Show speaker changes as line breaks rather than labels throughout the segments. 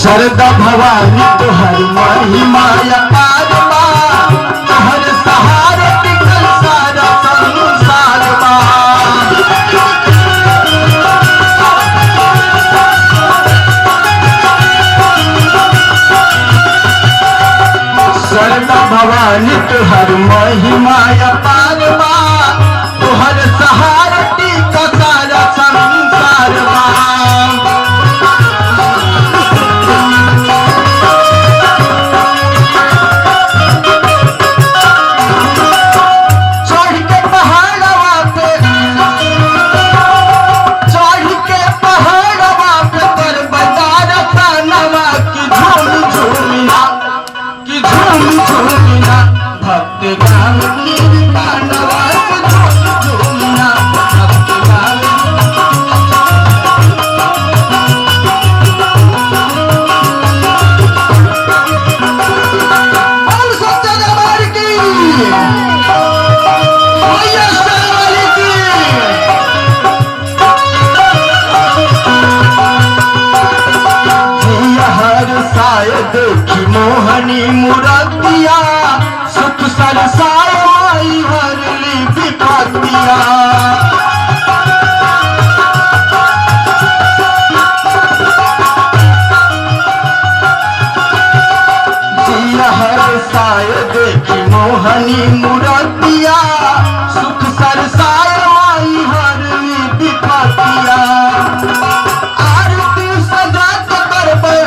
शरदा भवानी तोहर महिमा अपार बा, तोहर सहारे टिकल सारा संसार बा। शरदा भवानी तोहर महिमा अपार बा, तोहर सहारे टिकल सारा संसार बा। देखी मोहनी मुरतिया सुख सरसाए माई हरली विपतिया। जिया हर साय देखी मोहनी मुरतिया सुख सरसाए माई हरली विपतिया। आरती सजा के करबे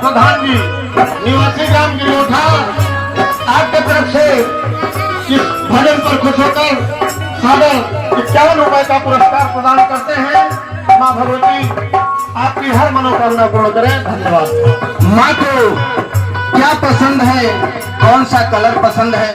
प्रधान जी निवासी ग्राम गिलोठा आपके तरफ से इस भजन पर खुश होकर 51 रुपए का पुरस्कार प्रदान करते हैं। माँ भगवती आपकी हर मनोकामना पूर्ण करें। धन्यवाद। माँ को क्या पसंद है, कौन सा कलर पसंद है?